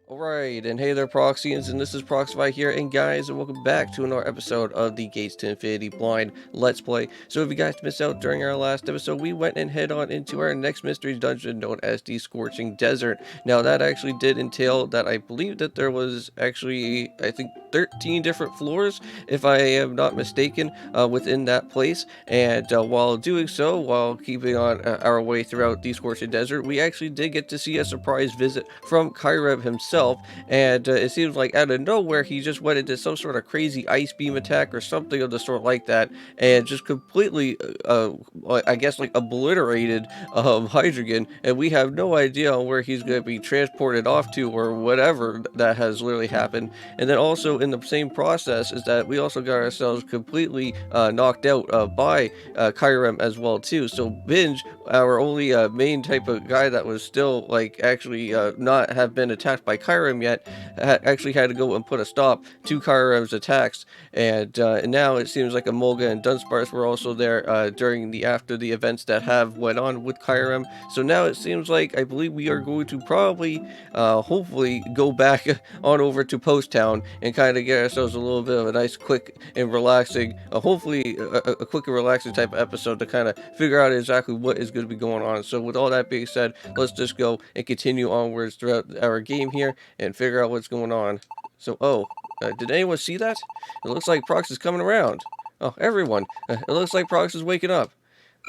Alright, and hey there Proxyians, and this is Proxify here, and guys, and welcome back to another episode of the Gates to Infinity Blind Let's Play. So if you guys missed out during our last episode, we went and head on into our next mystery dungeon known as the Scorching Desert. Now that actually did entail that I believe that there was actually, I think, 13 different floors, if I am not mistaken, within that place, and while doing so, while keeping on our way throughout the Scorching Desert, we actually did get to see a surprise visit from Kyurem himself, and it seems like out of nowhere he just went into some sort of crazy ice beam attack or something of the sort like that, and just completely, I guess, like obliterated Hydrogen, and we have no idea on where he's going to be transported off to or whatever that has literally happened. And then also in the same process is that we also got ourselves completely knocked out by Kyurem as well too. So Binge, our only main type of guy that was still like actually not have been attacked by Kyurem yet, actually had to go and put a stop to Kyurem's attacks. And now it seems like Amolga and Dunsparce were also there during the after the events that have went on with Kyurem. So now it seems like I believe we are going to probably hopefully go back on over to Post Town and kind of get ourselves a little bit of a nice, quick and relaxing, hopefully a quick and relaxing type of episode to kind of figure out exactly what is going to be going on. So with all that being said, let's just go and continue onwards throughout our game here and figure out what's going on. So, did anyone see that? It looks like Prox is coming around. Oh, everyone. It looks like Prox is waking up.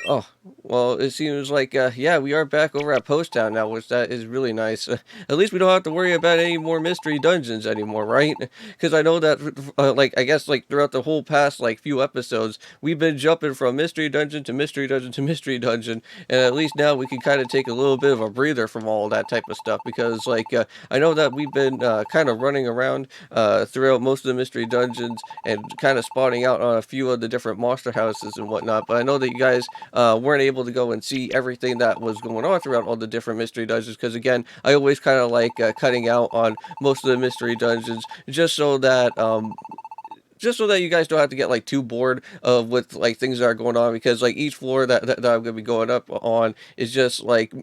Oh, well, it seems like, yeah, we are back over at Post Town now, which that is really nice. At least we don't have to worry about any more mystery dungeons anymore, right? Because I know that, like, I guess, like, throughout the whole past, like, few episodes, we've been jumping from mystery dungeon to mystery dungeon to mystery dungeon, and at least now we can kind of take a little bit of a breather from all that type of stuff, because, like, I know that we've been, kind of running around, throughout most of the mystery dungeons, and kind of spawning out on a few of the different monster houses and whatnot, but I know that you guys weren't able to go and see everything that was going on throughout all the different mystery dungeons, because again, I always kind of like cutting out on most of the mystery dungeons just so that you guys don't have to get like too bored of with like things that are going on, because like each floor that I'm gonna be going up on is just like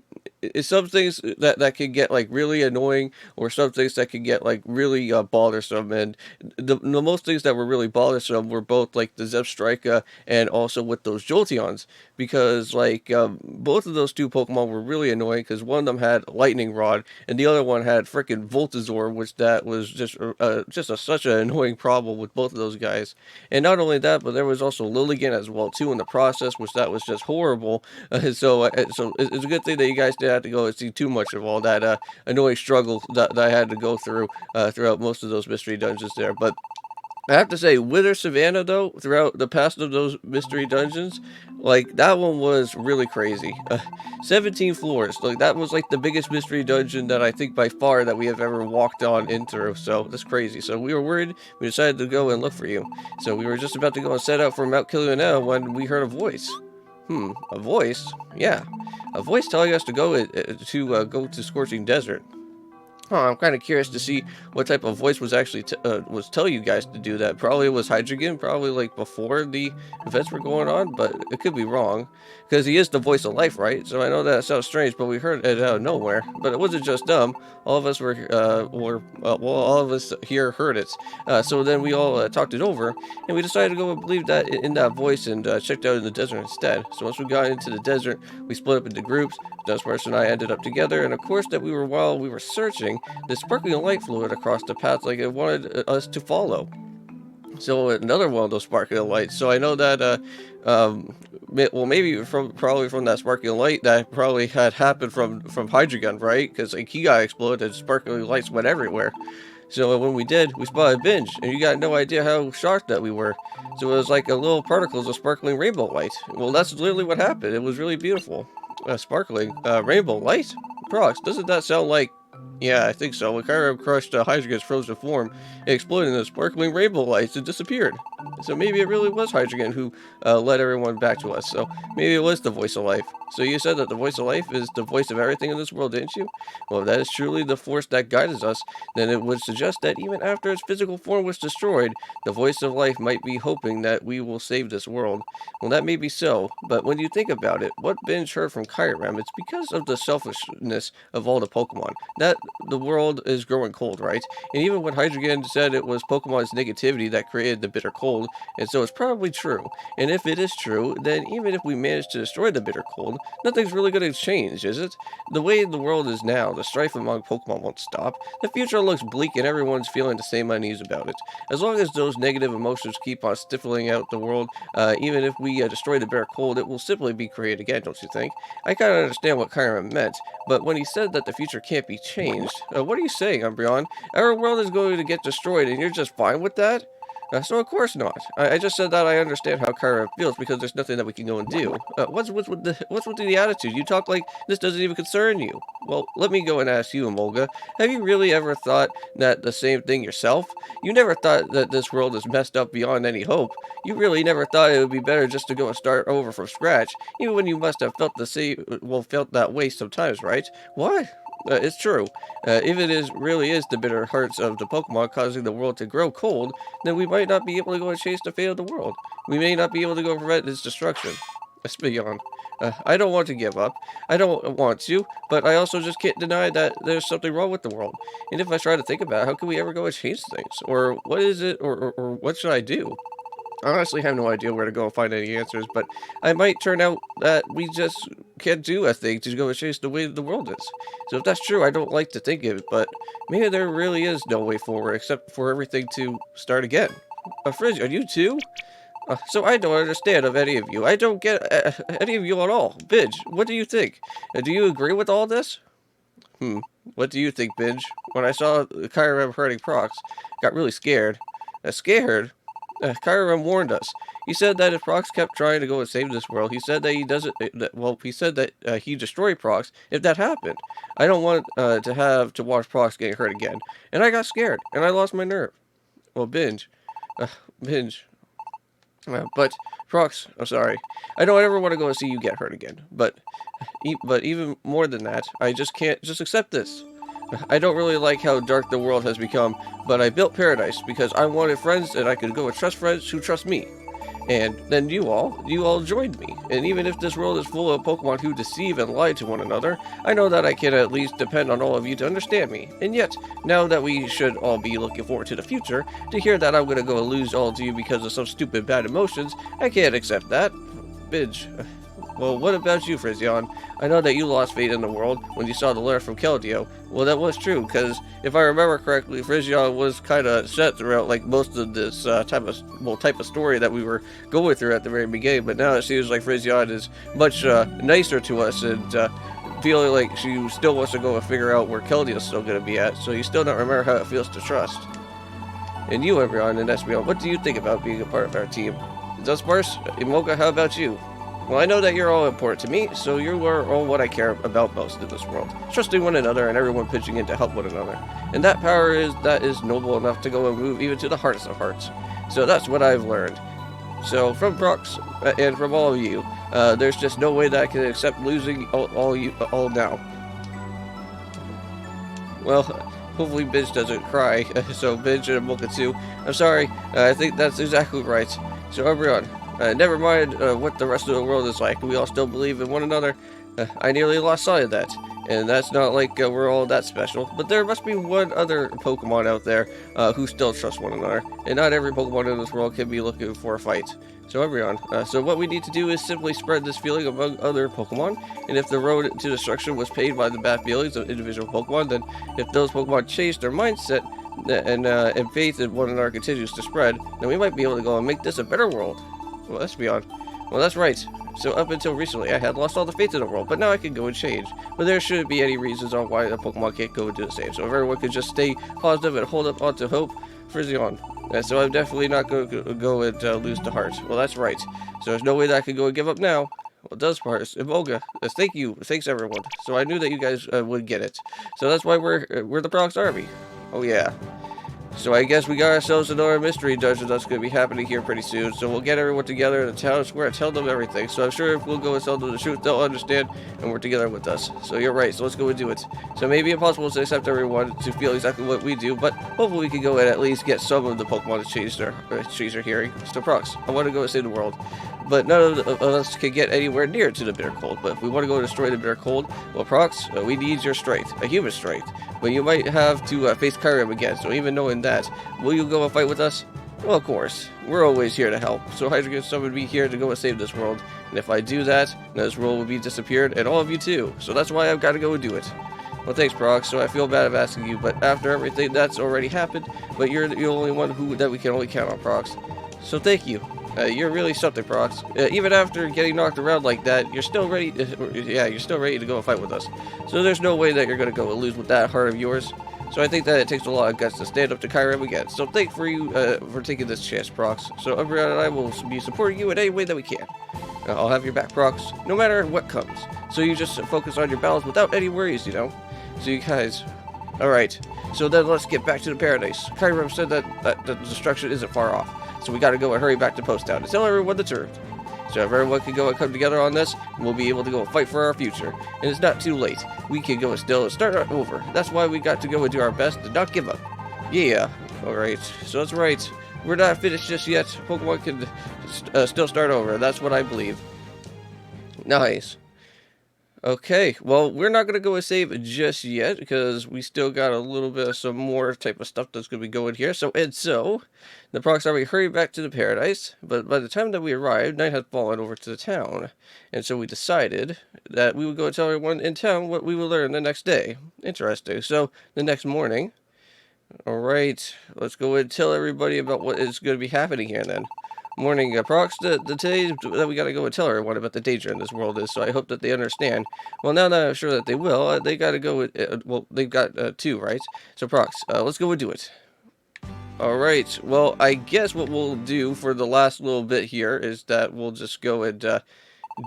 it's some things that can get like really annoying, or some things that can get like really bothersome. And the most things that were really bothersome were both like the Zebstrika and also with those Jolteons, because like both of those two Pokemon were really annoying, because one of them had Lightning Rod and the other one had freaking Voltazor, which that was just such an annoying problem with both of those guys. And not only that, but there was also Lilligant as well too in the process, which that was just horrible. So it's a good thing that you guys didn't have to go and see too much of all that annoying struggle that I had to go through throughout most of those mystery dungeons there. But I have to say, Wither Savannah, though, throughout the past of those mystery dungeons, like, that one was really crazy. 17 floors. Like, that was, like, the biggest mystery dungeon that I think by far that we have ever walked on in through. So, that's crazy. So, we were worried. We decided to go and look for you. So, we were just about to go and set out for Mount Killuanea when we heard a voice. A voice? Yeah. A voice telling us to go to Scorching Desert. Huh, I'm kind of curious to see what type of voice was actually was tell you guys to do that. Probably it was Hydrogen, probably like before the events were going on, but it could be wrong, because he is the voice of life, right? So I know that sounds strange, but we heard it out of nowhere. But it wasn't just dumb. All of us well, all of us here heard it. So then we all talked it over, and we decided to go and believe that in that voice, and checked out in the desert instead. So once we got into the desert, we split up into groups. Dunsparce and I ended up together, and of course that while we were searching, the sparkling light fluid across the path like it wanted us to follow. So another one of those sparkling lights. So I know that well, maybe probably from that sparkling light that probably had happened from Hydreigon, right? Because like he got exploded and sparkling lights went everywhere. So when we did, we spotted Binge, and you got no idea how shocked that we were. So it was like a little particles of sparkling rainbow light. Well, that's literally what happened. It was really beautiful. Sparkling rainbow light? Prox, doesn't that sound like... Yeah, I think so. When Kyurem crushed Hydreigon's frozen form, it exploded into sparkling rainbow lights and disappeared. So maybe it really was Hydreigon who led everyone back to us. So maybe it was the voice of life. So you said that the voice of life is the voice of everything in this world, didn't you? Well, if that is truly the force that guides us, then it would suggest that even after its physical form was destroyed, the voice of life might be hoping that we will save this world. Well, that may be so, but when you think about it, what Binge heard from Kyurem, it's because of the selfishness of all the Pokemon. That the world is growing cold, right? And even when Hydreigon said it was Pokemon's negativity that created the bitter cold, and so it's probably true. And if it is true, then even if we manage to destroy the bitter cold, nothing's really going to change, is it? The way the world is now, the strife among Pokemon won't stop. The future looks bleak and everyone's feeling the same unease about it. As long as those negative emotions keep on stifling out the world, even if we destroy the bitter cold, it will simply be created again, don't you think? I kind of understand what Kyurem meant, but when he said that the future can't be changed, what are you saying, Umbreon? Our world is going to get destroyed and you're just fine with that? So of course not. I just said that I understand how Kyra feels because there's nothing that we can go and do. What's with the attitude? You talk like this doesn't even concern you. Well, let me go and ask you, Emolga. Have you really ever thought that the same thing yourself? You never thought that this world is messed up beyond any hope. You really never thought it would be better just to go and start over from scratch, even when you must have felt felt that way sometimes, right? What? It's true. If it really is the bitter hearts of the Pokemon causing the world to grow cold, then we might not be able to go and change the fate of the world. We may not be able to go prevent its destruction. Let's be on. I don't want to give up. I don't want to, but I also just can't deny that there's something wrong with the world. And if I try to think about it, how can we ever go and change things? Or what is it, or what should I do? I honestly have no idea where to go and find any answers, but I might turn out that we just can't do a thing to go and change the way the world is. So if that's true, I don't like to think of it, but maybe there really is no way forward except for everything to start again. Frizz, are you too? So I don't understand of any of you. I don't get any of you at all. Bidge, what do you think? Do you agree with all this? What do you think, Bidge? When I saw Kyurem hurting Prox, got really scared. Scared? Kyurem warned us. He said that if Prox kept trying to go and save this world, he said that he doesn't. He said that he'd destroy Prox if that happened. I don't want to have to watch Prox getting hurt again. And I got scared, and I lost my nerve. Well, Binge. Binge. But Prox, I'm sorry. I don't ever want to go and see you get hurt again. But even more than that, I just can't just accept this. I don't really like how dark the world has become, but I built Paradise because I wanted friends and I could go and trust friends who trust me. And then you all joined me. And even if this world is full of Pokemon who deceive and lie to one another, I know that I can at least depend on all of you to understand me. And yet, now that we should all be looking forward to the future, to hear that I'm gonna go and lose all to you because of some stupid bad emotions, I can't accept that. Bidge. Well, what about you, Frisian? I know that you lost faith in the world when you saw the letter from Keldeo. Well, that was true, because if I remember correctly, Frisian was kind of set throughout like most of this type of story that we were going through at the very beginning. But now it seems like Frisian is much nicer to us and feeling like she still wants to go and figure out where Keldeo is still going to be at. So you still don't remember how it feels to trust. And you, everyone, and Espeon, what do you think about being a part of our team? Duskburst, Imoka, how about you? Well, I know that you're all important to me, so you are all what I care about most in this world. Trusting one another and everyone pitching in to help one another. And that power is noble enough to go and move even to the hardest of hearts. So that's what I've learned. So from Prox and from all of you, there's just no way that I can accept losing all now. Well, hopefully Bidge doesn't cry. So Bidge and Mocha too. I'm sorry, I think that's exactly right. So everyone, never mind what the rest of the world is like. We all still believe in one another. I nearly lost sight of that. And that's not like we're all that special. But there must be one other Pokemon out there who still trust one another. And not every Pokemon in this world can be looking for a fight. So everyone, so what we need to do is simply spread this feeling among other Pokemon. And if the road to destruction was paved by the bad feelings of individual Pokemon, then if those Pokemon change their mindset and faith in one another continues to spread, then we might be able to go and make this a better world. Well, let's be on. Well, that's right. So up until recently, I had lost all the faith in the world, but now I can go and change. But there shouldn't be any reasons on why the Pokemon can't go and do the same. So if everyone could just stay positive and hold up onto hope, Frisian. So I'm definitely not going to go and lose the heart. Well, that's right. So there's no way that I can go and give up now. Well, Duskburst, Emolga, thank you. Thanks, everyone. So I knew that you guys would get it. So that's why we're the Prox Army. Oh, yeah. So I guess we got ourselves another mystery dungeon that's going to be happening here pretty soon. So we'll get everyone together in the town square and tell them everything. So I'm sure if we'll go and tell them the truth, they'll understand and work together with us. So you're right. So let's go and do it. So it may be impossible to accept everyone to feel exactly what we do, but hopefully we can go and at least get some of the Pokemon to change their hearing. So Prox, I want to go and save the world. but none of us can get anywhere near to the bitter cold. But if we want to go destroy the bitter cold, well, Prox, we need your strength, a human strength. But you might have to face Kyurem again, so even knowing that, will you go and fight with us? Well, of course. We're always here to help. So Hydra summoned me here to go and save this world. And if I do that, this world will be disappeared, and all of you too. So that's why I've got to go and do it. Well, thanks, Prox. So I feel bad of asking you, but after everything that's already happened, but you're the only one that we can only count on, Prox. So thank you. You're really something, Prox. Even after getting knocked around like that, you're still ready. You're still ready to go and fight with us. So there's no way that you're gonna go and lose with that heart of yours. So I think that it takes a lot of guts to stand up to Kyurem again. So thank for you for taking this chance, Prox. So Umbreon and I will be supporting you in any way that we can. I'll have your back, Prox, no matter what comes. So you just focus on your battles without any worries, you know. So you guys, all right. So then let's get back to the paradise. Kyurem said that the destruction isn't far off. So we got to go and hurry back to Post Town to tell everyone the truth. So if everyone can go and come together on this, we'll be able to go and fight for our future. And it's not too late. We can go and still start over. That's why we got to go and do our best and not give up. Yeah. All right. So that's right. We're not finished just yet. Pokemon can still start over. That's what I believe. Nice. Okay, well, we're not going to go and save just yet, because we still got a little bit of some more type of stuff that's going to be going here. So the Prox Army hurried back to the paradise, but by the time that we arrived, night had fallen over to the town. And so we decided that we would go and tell everyone in town what we would learn the next day. Interesting. So, the next morning, alright, let's go and tell everybody about what is going to be happening here then. Morning, Prox. The day that we gotta go and tell everyone about the danger in this world is, so I hope that they understand. Well, now that I'm sure that they will, they gotta go with, well, they've got two, right? So, Prox, let's go and do it. Alright, well, I guess what we'll do for the last little bit here is that we'll just go and,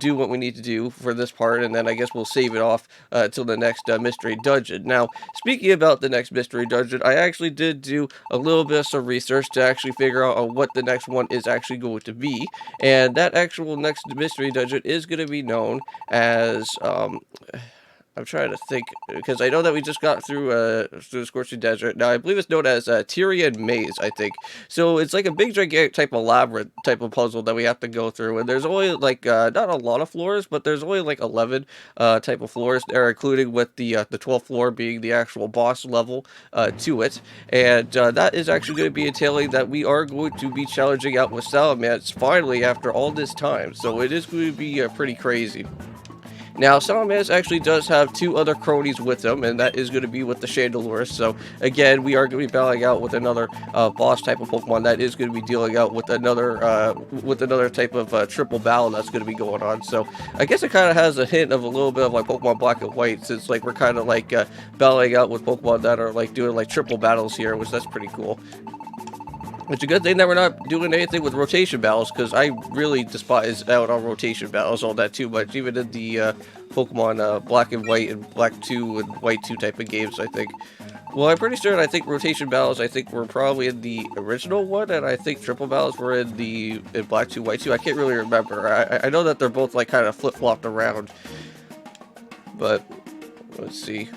do what we need to do for this part, and then I guess we'll save it off till the next mystery dungeon. Now, speaking about the next mystery dungeon, I actually did do a little bit of some research to actually figure out what the next one is actually going to be, and that actual next mystery dungeon is going to be known as I'm trying to think, because I know that we just got through the Scorching Desert. Now, I believe it's known as Tyrian Maze, I think. So, it's like a big, gigantic type of labyrinth type of puzzle that we have to go through. And there's only, like, not a lot of floors, but there's only, like, 11 type of floors there, including with the 12th floor being the actual boss level to it. And that is actually going to be entailing that we are going to be challenging out with Salamence finally after all this time. So, it is going to be pretty crazy. Now, Salamence actually does have two other cronies with him, and that is going to be with the Chandelurus. So, again, we are going to be battling out with another boss type of Pokemon that is going to be dealing out with another type of triple battle that's going to be going on. So, I guess it kind of has a hint of a little bit of like Pokemon Black and White, since like we're kind of like battling out with Pokemon that are like doing like triple battles here, which that's pretty cool. It's a good thing that we're not doing anything with rotation battles, because I really despise out on rotation battles all that too much, even in the Pokemon Black and White and Black 2 and White 2 type of games, I think. Well, I'm pretty sure I think rotation battles, I think, were probably in the original one, and I think triple battles were in Black 2, White 2. I can't really remember. I know that they're both like kind of flip-flopped around. But, let's see.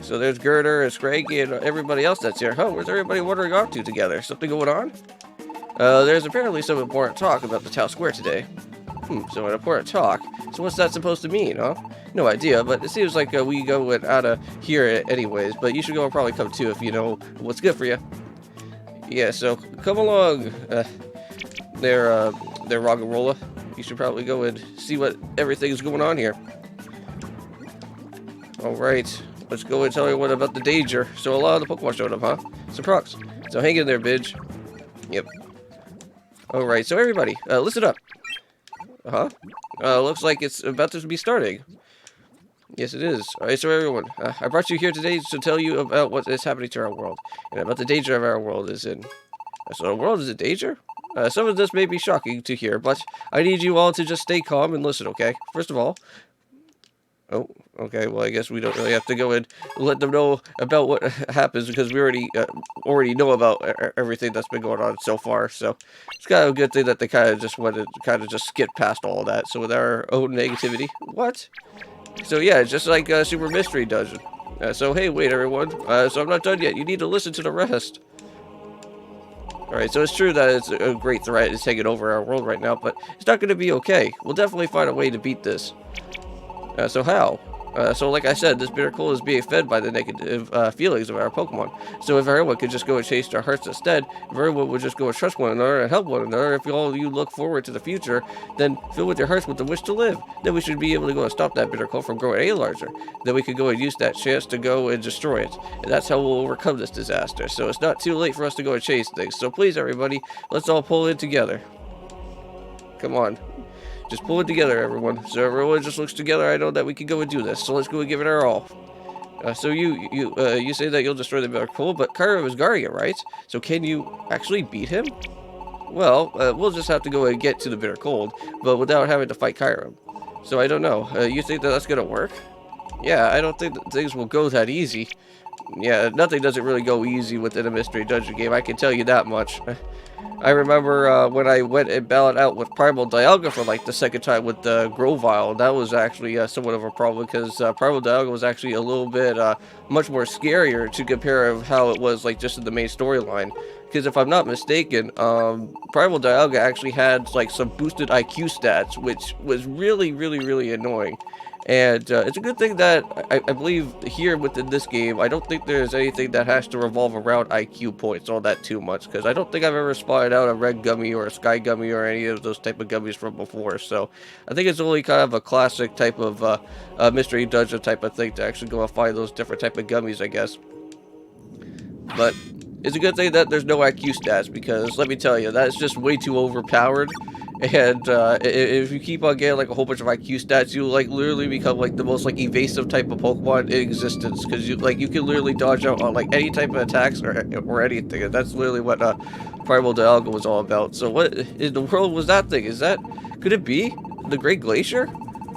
So there's Girder and Scraggy and everybody else that's here. Where's everybody wandering off to together? Something going on? There's apparently some important talk about the town square today. So an important talk. So what's that supposed to mean, huh? No idea, but it seems like we go out of here anyways. But you should go and probably come too if you know what's good for you. Yeah, so come along. There, Roggerola. You should probably go and see what everything's going on here. Alright. Let's go and tell everyone about the danger. So a lot of the Pokemon showed up, huh? So Prox. So hang in there, Bidge. Yep. Alright, so everybody, listen up. Looks like it's about to be starting. Yes, it is. Alright, so everyone, I brought you here today to tell you about what is happening to our world. And about the danger of our world is in. So the world is in danger? Some of this may be shocking to hear, but I need you all to just stay calm and listen, okay? First of all, oh, okay, well, I guess we don't really have to go and let them know about what happens, because we already know about everything that's been going on so far, so it's kind of a good thing that they kind of just wanted to kind of just skip past all that, so with our own negativity. What? So yeah, it's just like a Super Mystery Dungeon. So hey, wait everyone, so I'm not done yet, you need to listen to the rest. Alright, so it's true that it's a great threat. It's taking over our world right now, but it's not going to be okay. We'll definitely find a way to beat this. So how? So like I said, this bitter cold is being fed by the negative feelings of our Pokemon. So if everyone could just go and chase their hearts instead, if everyone would just go and trust one another and help one another, if all you look forward to the future, then fill with your hearts with the wish to live, then we should be able to go and stop that bitter cold from growing any larger. Then we could go and use that chance to go and destroy it. And that's how we'll overcome this disaster. So it's not too late for us to go and chase things. So please everybody, let's all pull in together. Come on. Just pull it together, everyone. So everyone just looks together. I know that we can go and do this. So let's go and give it our all. So you say that you'll destroy the bitter cold, but Kyurem is guarding it, right? So can you actually beat him? Well, we'll just have to go and get to the bitter cold, but without having to fight Kyurem. So I don't know. You think that that's gonna work? Yeah, I don't think that things will go that easy. Yeah, nothing doesn't really go easy within a mystery dungeon game. I can tell you that much. I remember when I went and battled out with Primal Dialga for like the second time with Grovyle. That was actually somewhat of a problem because Primal Dialga was actually a little bit much more scarier to compare of how it was like just in the main storyline. Because if I'm not mistaken, Primal Dialga actually had like some boosted IQ stats, which was really annoying. And it's a good thing that I believe here within this game, I don't think there's anything that has to revolve around IQ points all that too much, because I don't think I've ever spotted out a red gummy or a sky gummy or any of those type of gummies from before. So I think it's only kind of a classic type of mystery dungeon type of thing to actually go and find those different type of gummies, I guess. But it's a good thing that there's no IQ stats, because let me tell you, that's just way too overpowered. And if you keep on getting like a whole bunch of IQ stats, you like literally become like the most like evasive type of Pokemon in existence, because you can literally dodge out on like any type of attacks or anything. And that's literally what Primal Dialga was all about. So what in the world was that thing? Could it be the Great Glacier?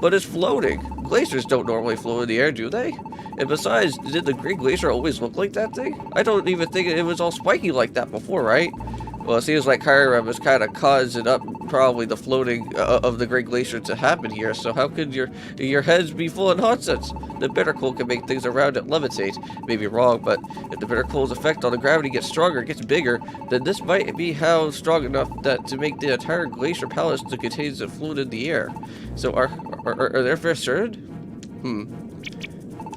But it's floating. Glaciers don't normally float in the air, do they? And besides, did the Great Glacier always look like that thing? I don't even think it was all spiky like that before, right? Well, it seems like Kyurem is kind of causing up probably the floating of the Great Glacier to happen here. So how could your heads be full of nonsense? The bitter cold can make things around it levitate. Maybe wrong, but if the bitter cold's effect on the gravity gets stronger, it gets bigger, then this might be how strong enough that to make the entire glacier palace to contain the fluid in the air. So are there for certain?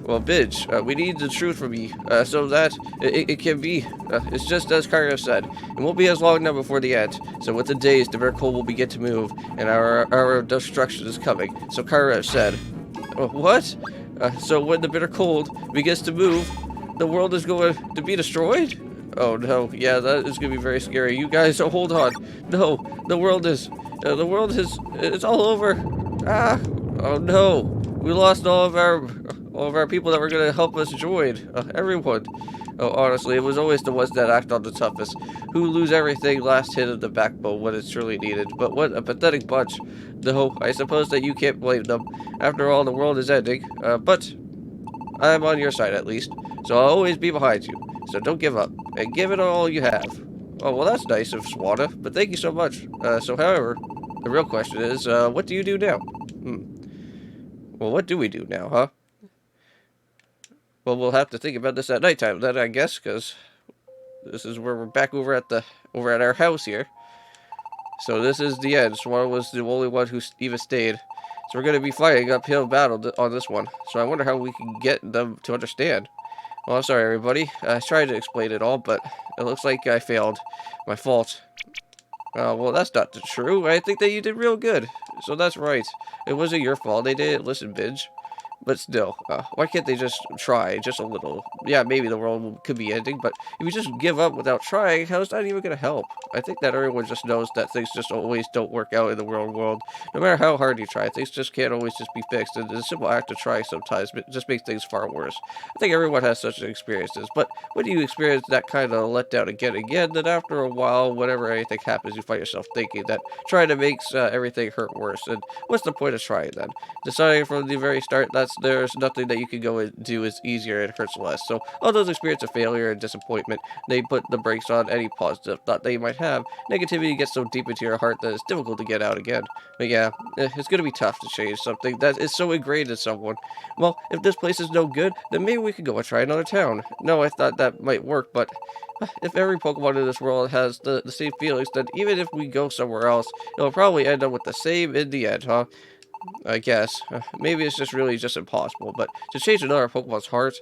Well, Bidge, we need the truth from you, so that it can be. It's just as Kyurem said. It won't be as long now before the end. So with the days, the bitter cold will begin to move, and our destruction is coming. So Kyurem said. What? So when the bitter cold begins to move, the world is going to be destroyed? Oh no, yeah, that is going to be very scary. You guys, hold on. No, the world is, it's all over. Ah, oh no. We lost all of our people that were going to help us join. Everyone. Oh, honestly, it was always the ones that act on the toughest, who lose everything last hit of the backbone when it's truly needed. But what a pathetic bunch. Though, I suppose that you can't blame them. After all, the world is ending. But I'm on your side, at least. So I'll always be behind you. So don't give up. And give it all you have. Oh, well, that's nice of Swana. But thank you so much. So, however, the real question is, what do you do now? Well, what do we do now, huh? Well, we'll have to think about this at nighttime then, I guess, because this is where we're back over at our house here. So this is the end. Swan was the only one who even stayed. So we're going to be fighting uphill battle on this one. So I wonder how we can get them to understand. Well, I'm sorry, everybody. I tried to explain it all, but it looks like I failed. My fault. Well, that's not true. I think that you did real good. So that's right. It wasn't your fault. They didn't listen, Bidge. But still, why can't they just try just a little? Yeah, maybe the world could be ending, but if you just give up without trying, how is that even going to help? I think that everyone just knows that things just always don't work out in the real world. No matter how hard you try, things just can't always just be fixed, and the simple act of trying sometimes just makes things far worse. I think everyone has such experiences, but when you experience that kind of letdown again and again, then after a while, whenever anything happens, you find yourself thinking that trying to makes everything hurt worse, and what's the point of trying then? Deciding from the very start that there's nothing that you can go and do is easier and hurts less. So all those experiences of failure and disappointment, they put the brakes on any positive thought that you might have. Negativity gets so deep into your heart that it's difficult to get out again. But yeah, it's going to be tough to change something that is so ingrained in someone. Well, if this place is no good, then maybe we could go and try another town. No, I thought that might work, but If every Pokemon in this world has the same feelings, then even if we go somewhere else, it'll probably end up with the same in the end, huh? I guess. Maybe it's just really just impossible, but to change another Pokemon's heart,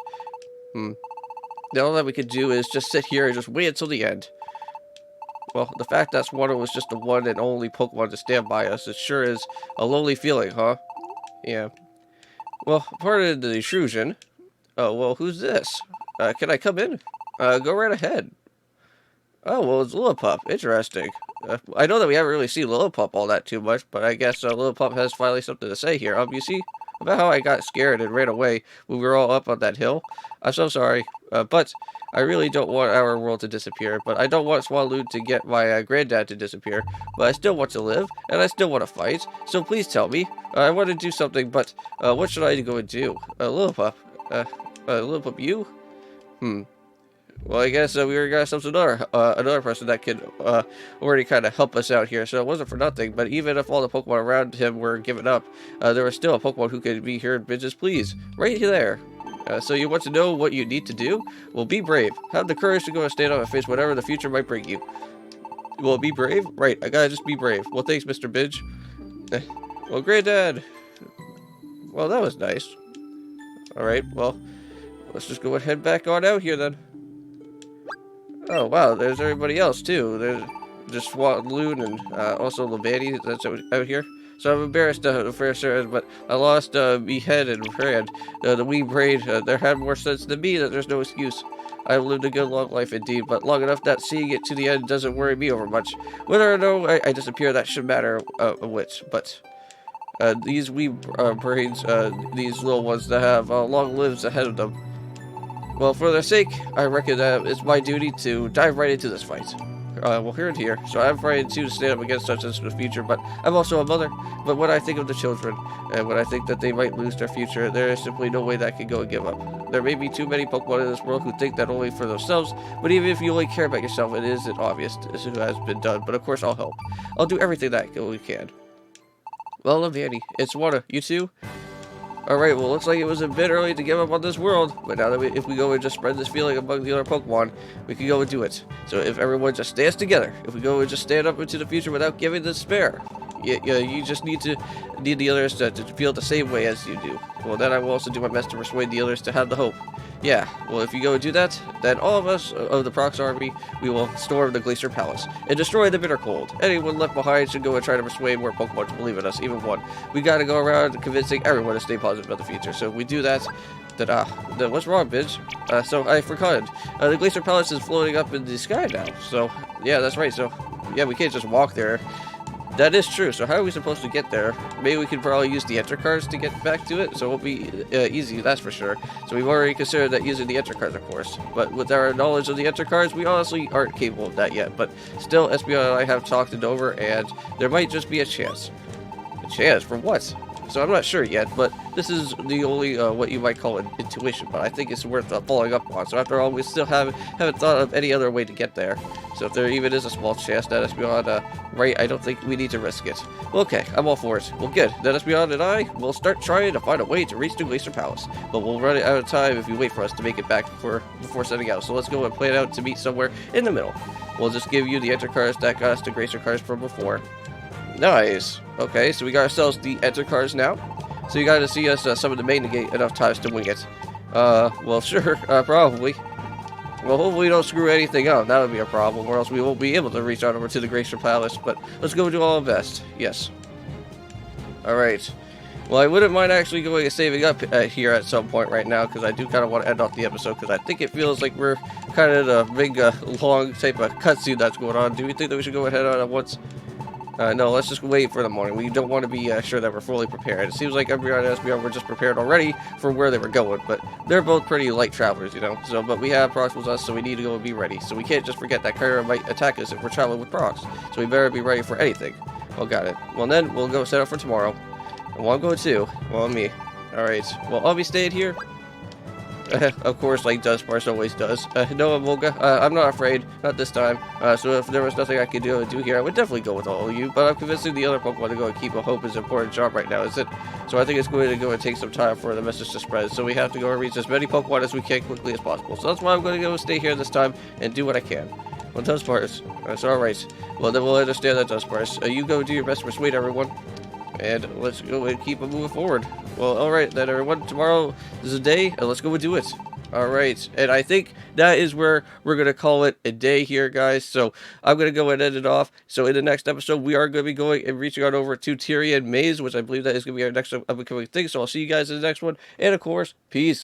hmm. All that we could do is just sit here and just wait until the end. Well, the fact that Swanto was just the one and only Pokemon to stand by us, it sure is a lonely feeling, huh? Yeah. Well, pardon the intrusion. Oh, well, who's this? Can I come in? Go right ahead. Oh, well, it's Lillipup. Interesting. I know that we haven't really seen Lillipup all that too much, but I guess Lillipup has finally something to say here. You see about how I got scared and ran away when we were all up on that hill? I'm so sorry, but I really don't want our world to disappear, but I don't want Swaloon to get my granddad to disappear, but I still want to live, and I still want to fight, so please tell me. I want to do something, but what should I go and do? Lillipup. Lillipup, you? Well, I guess we were gonna some another person that could already kind of help us out here. So it wasn't for nothing. But even if all the Pokemon around him were given up, there was still a Pokemon who could be here. Bitches, please, right there. So you want to know what you need to do? Well, be brave. Have the courage to go and stand up and face whatever the future might bring you. Well, be brave? Right, I gotta just be brave. Well, thanks, Mr. Bidge. Well, Granddad. Well, that was nice. Alright, well, let's just go and head back on out here then. Oh, wow, there's everybody else, too. There's just Swaloon and also Levani that's out here. So I'm embarrassed, fair sir, but I lost me head and hand. The wee brain, there had more sense than me, that there's no excuse. I've lived a good long life indeed, but long enough that seeing it to the end doesn't worry me over much. Whether or no I disappear, that should matter a whit, but these wee brains, these little ones that have long lives ahead of them, well, for their sake, I reckon it's my duty to dive right into this fight. Well, here. So I'm frightened too to stand up against such as the future, but I'm also a mother. But when I think of the children, and when I think that they might lose their future, there is simply no way that I can go and give up. There may be too many Pokemon in this world who think that only for themselves, but even if you only care about yourself, it isn't obvious this has been done. But of course, I'll help. I'll do everything that we can. Well, Levani, it's water. You too? Alright, well, looks like it was a bit early to give up on this world, but now that if we go and just spread this feeling among the other Pokemon, we can go and do it. So if everyone just stands together, if we go and just stand up into the future without giving despair, you just need the others to feel the same way as you do. Well, then I will also do my best to persuade the others to have the hope. Yeah, well, if you go and do that, then all of us of the Prox army, we will storm the Glacier Palace and destroy the bitter cold. Anyone left behind should go and try to persuade more Pokemon to believe in us, even one. We gotta go around convincing everyone to stay positive about the future. So if we do that, then what's wrong, bitch? So I forgot. The Glacier Palace is floating up in the sky now. So yeah, that's right. So yeah, we can't just walk there. That is true. So how are we supposed to get there? Maybe we could probably use the enter cards to get back to it, so it won't be easy, that's for sure. So we've already considered that using the enter cards, of course. But with our knowledge of the enter cards, we honestly aren't capable of that yet. But still, SBI and I have talked it over, and there might just be a chance. A chance? For what? So I'm not sure yet, but this is the only what you might call an intuition, but I think it's worth following up on. So after all, we still haven't thought of any other way to get there. So if there even is a small chance that Espeon right, I don't think we need to risk it. Well, okay, I'm all for it. Well, good. Then Espeon and I will start trying to find a way to reach the Glacier Palace, but we'll run out of time if you wait for us to make it back before setting out. So let's go and plan out to meet somewhere in the middle. We'll just give you the enter cards that got us the Glacier cards from before. Nice. Okay, so we got ourselves the enter cards now. So you got to see us summon the main negate enough times to wing it. Well, sure, probably. Well, hopefully we don't screw anything up. That would be a problem, or else we won't be able to reach out over to the Glacier Palace. But let's go do our best. Yes. Alright. Well, I wouldn't mind actually going and saving up here at some point right now, because I do kind of want to end off the episode, because I think it feels like we're kind of the big, long type of cutscene that's going on. Do you think that we should go ahead on it once? No, let's just wait for the morning. We don't want to be sure that we're fully prepared. It seems like Umbreon and Espeon were just prepared already for where they were going, but they're both pretty light travelers, you know. So, but we have Prox with us, so we need to go and be ready. So we can't just forget that Kyurem might attack us if we're traveling with Prox. So we better be ready for anything. Well, got it. Well, then we'll go set up for tomorrow. And well, I'm going too. Well, me. Alright. Well, I'll be staying here. Of course, like Dunsparce always does. No, Amolga, I'm not afraid. Not this time. So if there was nothing I could do here, I would definitely go with all of you. But I'm convincing the other Pokemon to go and keep a hope is an important job right now, is it? So I think it's going to go and take some time for the message to spread. So we have to go and reach as many Pokemon as we can quickly as possible. So that's why I'm going to go and stay here this time and do what I can. Well, Dunsparce, that's alright. Well, then we'll understand that, Dunsparce. You go do your best to persuade everyone. And let's go and keep moving forward. Well, alright then, everyone. Tomorrow is a day, and let's go and do it. Alright, and I think that is where we're going to call it a day here, guys. So I'm going to go and end it off. So in the next episode, we are going to be going and reaching on over to Tyrian Maze, which I believe that is going to be our next upcoming thing. So I'll see you guys in the next one. And of course, peace.